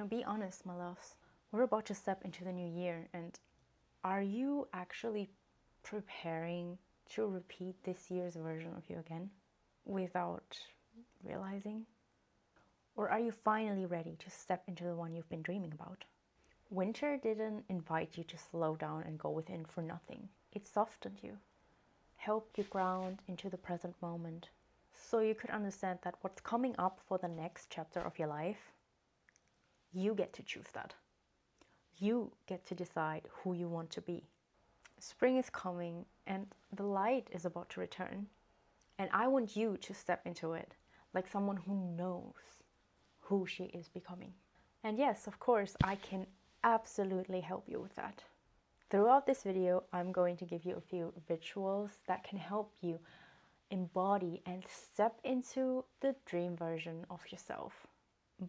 Now be honest, my loves. We're about to step into the new year, and are you actually preparing to repeat this year's version of you again without realizing? Or are you finally ready to step into the one you've been dreaming about? Winter didn't invite you to slow down and go within for nothing. It softened you, helped you ground into the present moment, so you could understand that what's coming up for the next chapter of your life, you get to choose that. You get to decide who you want to be. Spring is coming and the light is about to return. And I want you to step into it like someone who knows who she is becoming. And yes, of course, I can absolutely help you with that. Throughout this video, I'm going to give you a few rituals that can help you embody and step into the dream version of yourself.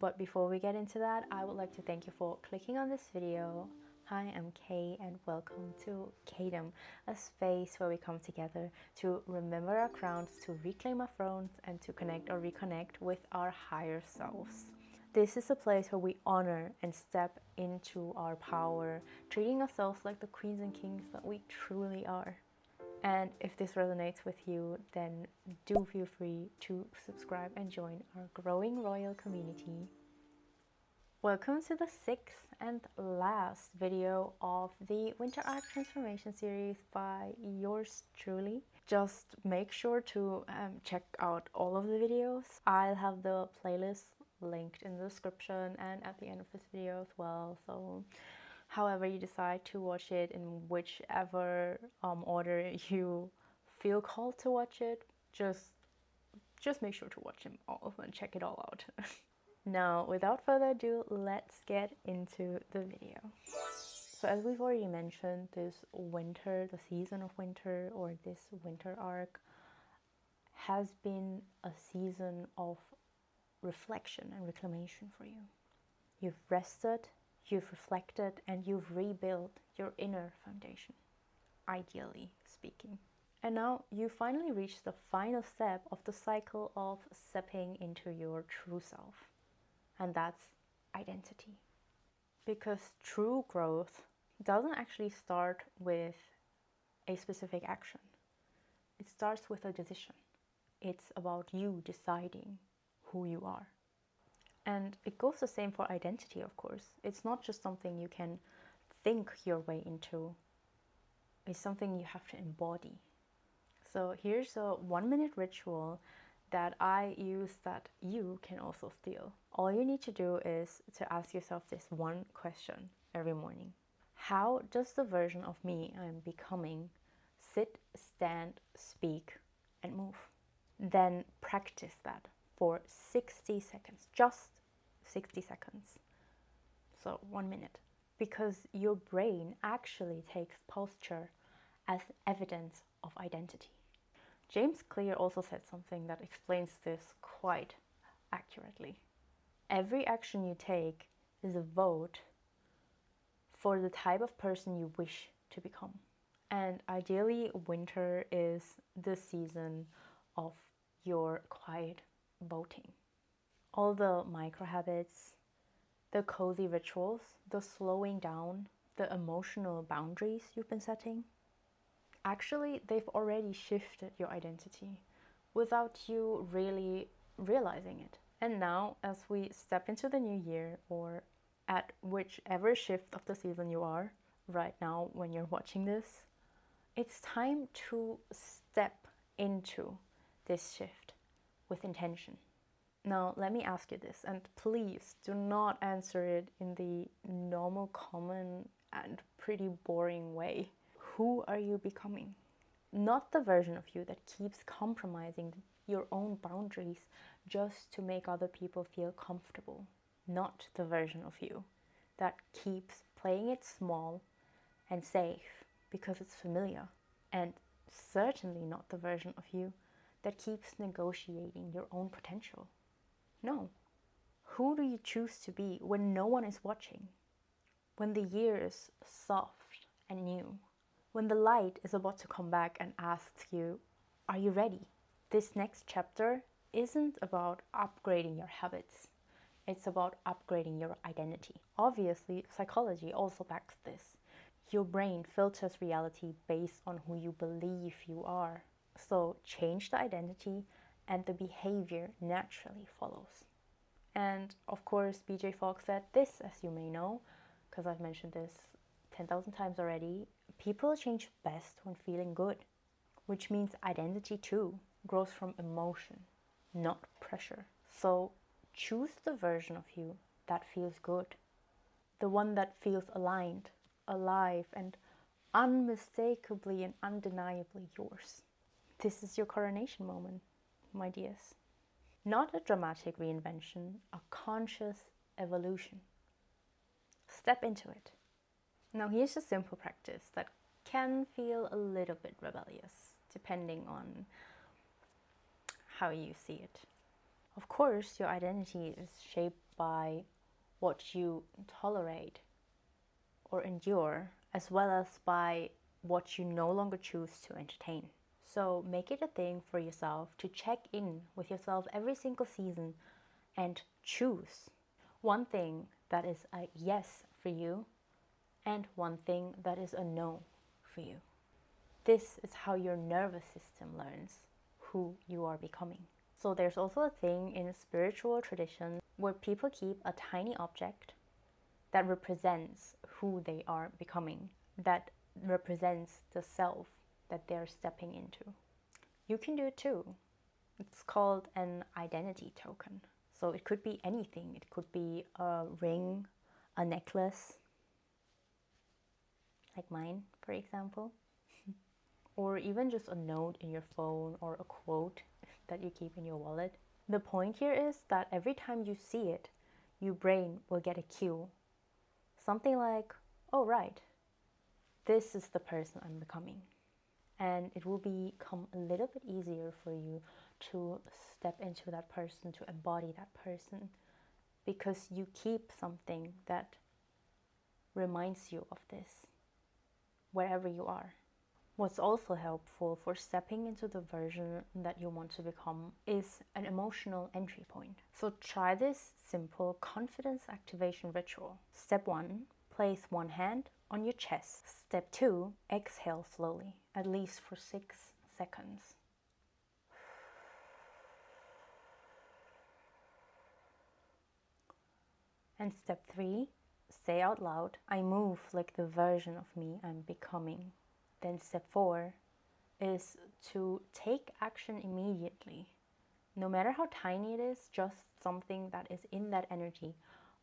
But before we get into that, I would like to thank you for clicking on this video. Hi, I'm Kay and welcome to Kaydom, a space where we come together to remember our crowns, to reclaim our thrones, and to connect or reconnect with our higher selves. This is a place where we honor and step into our power, treating ourselves like the queens and kings that we truly are. And if this resonates with you, then do feel free to subscribe and join our growing royal community. Welcome to the sixth and last video of the Winter Arc Transformation series by yours truly. Just make sure to check out all of the videos. I'll have the playlist linked in the description and at the end of this video as well. So however you decide to watch it, in whichever order you feel called to watch it, just make sure to watch them all and check it all out. Now, without further ado, let's get into the video. So as we've already mentioned, this winter, the season of winter, or this winter arc, has been a season of reflection and reclamation for you. You've rested, you've reflected, and you've rebuilt your inner foundation, ideally speaking. And now you finally reach the final step of the cycle of stepping into your true self, and that's identity. Because true growth doesn't actually start with a specific action. It starts with a decision. It's about you deciding who you are. And it goes the same for identity, of course. It's not just something you can think your way into. It's something you have to embody. So here's a 1-minute ritual that I use that you can also steal. All you need to do is to ask yourself this one question every morning. How does the version of me I'm becoming sit, stand, speak, and move? Then practice that for 60 seconds, just 60 seconds. So 1 minute. Because your brain actually takes posture as evidence of identity. James Clear also said something that explains this quite accurately. Every action you take is a vote for the type of person you wish to become. And ideally, winter is the season of your quiet voting. All the micro habits, the cozy rituals, the slowing down, the emotional boundaries you've been setting, actually, they've already shifted your identity without you really realizing it. And now, as we step into the new year, or at whichever shift of the season you are right now when you're watching this, it's time to step into this shift with intention. Now, let me ask you this, and please do not answer it in the normal, common, and pretty boring way. Who are you becoming? Not the version of you that keeps compromising your own boundaries just to make other people feel comfortable. Not the version of you that keeps playing it small and safe because it's familiar. And certainly not the version of you that keeps negotiating your own potential. No. Who do you choose to be when no one is watching? When the year is soft and new? When the light is about to come back and asks you, are you ready? This next chapter isn't about upgrading your habits. It's about upgrading your identity. Obviously, psychology also backs this. Your brain filters reality based on who you believe you are. So change the identity and the behavior naturally follows. And of course, BJ Fogg said this, as you may know, because I've mentioned this 10,000 times already. People change best when feeling good, which means identity too grows from emotion, not pressure. So choose the version of you that feels good, the one that feels aligned, alive, and unmistakably and undeniably yours. This is your coronation moment, my dears. Not a dramatic reinvention, a conscious evolution. Step into it. Now, here's a simple practice that can feel a little bit rebellious, depending on how you see it. Of course, your identity is shaped by what you tolerate or endure, as well as by what you no longer choose to entertain. So make it a thing for yourself to check in with yourself every single season and choose one thing that is a yes for you and one thing that is a no for you. This is how your nervous system learns who you are becoming. So there's also a thing in spiritual tradition where people keep a tiny object that represents who they are becoming, that represents the self that they're stepping into. You can do it too. It's called an identity token. So it could be anything. It could be a ring, a necklace, like mine, for example, or even just a note in your phone or a quote that you keep in your wallet. The point here is that every time you see it, your brain will get a cue. Something like, oh, right, this is the person I'm becoming. And it will become a little bit easier for you to step into that person, to embody that person, because you keep something that reminds you of this wherever you are. What's also helpful for stepping into the version that you want to become is an emotional entry point. So try this simple confidence activation ritual. Step 1, place one hand on your chest. Step 2, exhale slowly, at least for 6 seconds. And step 3, say out loud, I move like the version of me I'm becoming. Then step 4 is to take action immediately. No matter how tiny it is, just something that is in that energy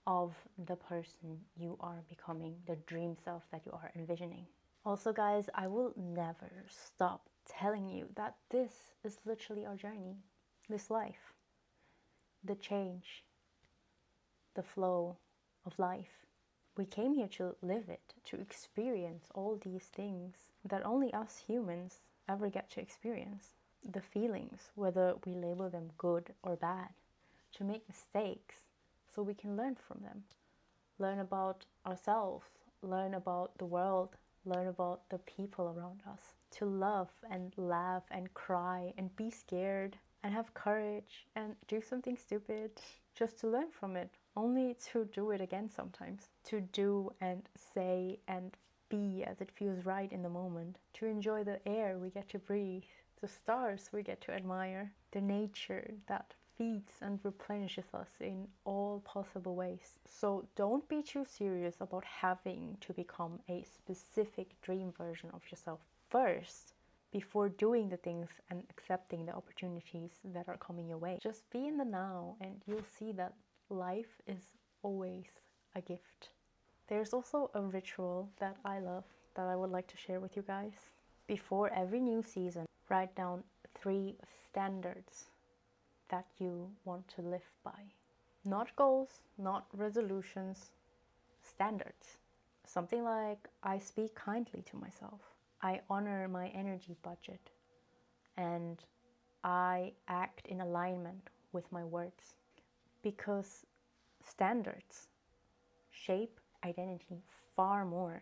of the person you are becoming, the dream self that you are envisioning. Also, guys, I will never stop telling you that this is literally our journey, this life, the change, the flow of life. We came here to live it, to experience all these things that only us humans ever get to experience. The feelings, whether we label them good or bad, to make mistakes so we can learn from them, learn about ourselves, learn about the world, learn about the people around us, to love and laugh and cry and be scared and have courage and do something stupid just to learn from it, only to do it again sometimes, to do and say and be as it feels right in the moment, to enjoy the air we get to breathe, the stars we get to admire, the nature that feeds and replenishes us in all possible ways. So don't be too serious about having to become a specific dream version of yourself first before doing the things and accepting the opportunities that are coming your way. Just be in the now and you'll see that life is always a gift. There's also a ritual that I love that I would like to share with you guys. Before every new season, write down 3 standards that you want to live by. Not goals, not resolutions, standards. Something like, I speak kindly to myself, I honor my energy budget, and I act in alignment with my words. Because standards shape identity far more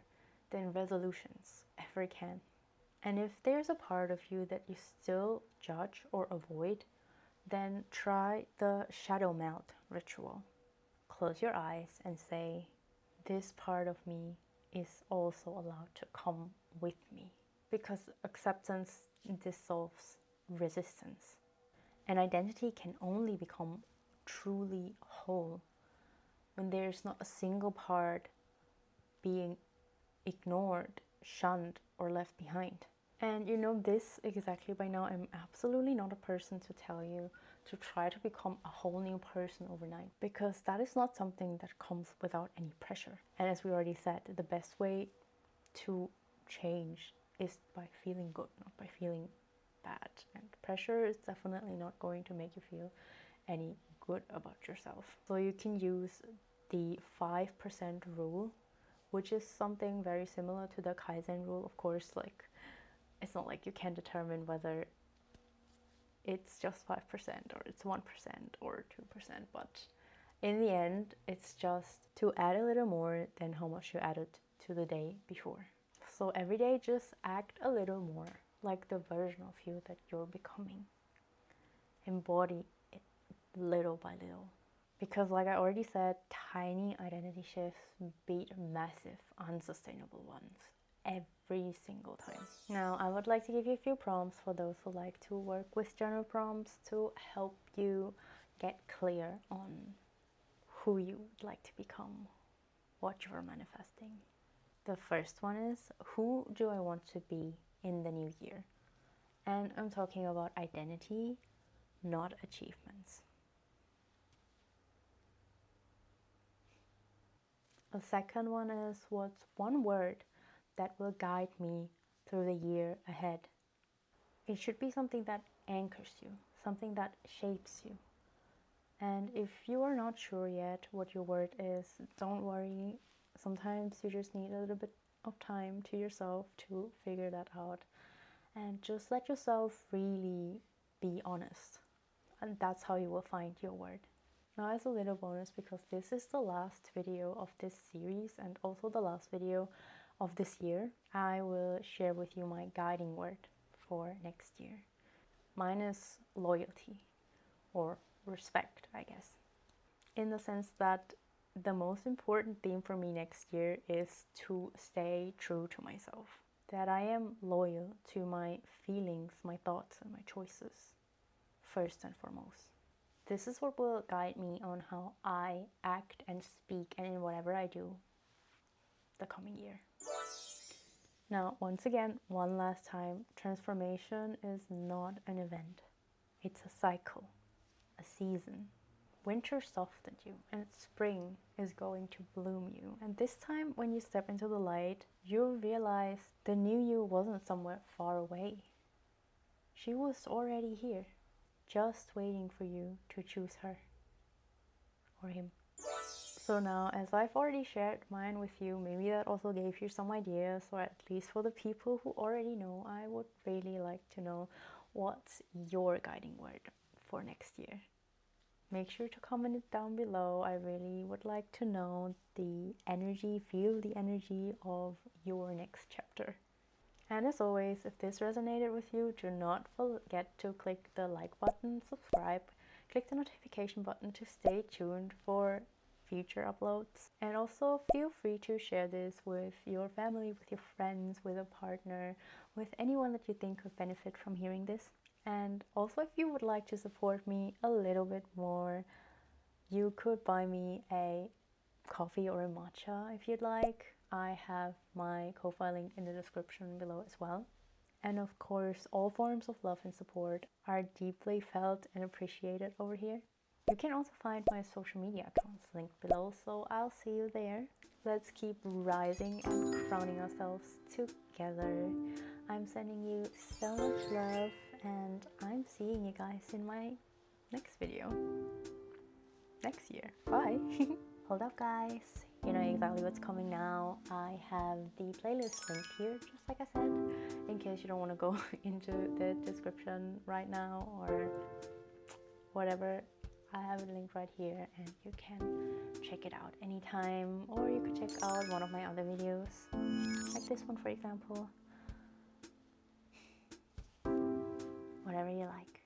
than resolutions ever can. And if there's a part of you that you still judge or avoid, then try the shadow melt ritual. close your eyes and say, this part of me is also allowed to come with me. Because acceptance dissolves resistance. And identity can only become truly whole when there's not a single part being ignored, shunned, or left behind. And you know this exactly by now. I'm absolutely not a person to tell you to try to become a whole new person overnight, because that is not something that comes without any pressure. And as we already said, the best way to change is by feeling good, not by feeling bad. And pressure is definitely not going to make you feel any good about yourself. So you can use the 5% rule, which is something very similar to the Kaizen rule. Of course, like, it's not like you can determine whether it's just 5% or it's 1% or 2%, but in the end, it's just to add a little more than how much you added to the day before. So every day, just act a little more like the version of you that you're becoming. Embody it little by little. Because like I already said, tiny identity shifts beat massive, unsustainable ones every single time. Now, I would like to give you a few prompts for those who like to work with journal prompts to help you get clear on who you would like to become, what you're manifesting. The first one is, who do I want to be in the new year? And I'm talking about identity, not achievements. The second one is, what's one word that will guide me through the year ahead? It should be something that anchors you, something that shapes you. And if you are not sure yet what your word is, don't worry. Sometimes you just need a little bit of time to yourself to figure that out. And just let yourself really be honest. And that's how you will find your word. Now, as a little bonus, because this is the last video of this series and also the last video of this year, I will share with you my guiding word for next year. Mine is loyalty, or respect, I guess. In the sense that the most important theme for me next year is to stay true to myself. That I am loyal to my feelings, my thoughts, and my choices, first and foremost. This is what will guide me on how I act and speak and in whatever I do the coming year. Now, once again, one last time, transformation is not an event. It's a cycle, a season. Winter softened you and spring is going to bloom you. And this time, when you step into the light, you'll realize the new you wasn't somewhere far away. She was already here, just waiting for you to choose her or him. So now, as I've already shared mine with you, maybe that also gave you some ideas, or at least for the people who already know, I would really like to know what's your guiding word for next year. Make sure to comment it down below. I really would like to know the energy, feel the energy of your next chapter. And as always, if this resonated with you, do not forget to click the like button, subscribe, click the notification button to stay tuned for future uploads. And also feel free to share this with your family, with your friends, with a partner, with anyone that you think could benefit from hearing this. And also, if you would like to support me a little bit more, you could buy me a coffee or a matcha if you'd like. I have my Ko-fi link in the description below as well. And of course, all forms of love and support are deeply felt and appreciated over here. You can also find my social media accounts linked below, so I'll see you there. Let's keep rising and crowning ourselves together. I'm sending you so much love, and I'm seeing you guys in my next video next year. Bye. Hold up, guys. You know exactly what's coming now. I have the playlist linked here, just like I said, in case you don't want to go into the description right now or whatever. I have it linked right here, and you can check it out anytime, or you could check out one of my other videos, like this one, for example. Whatever you like.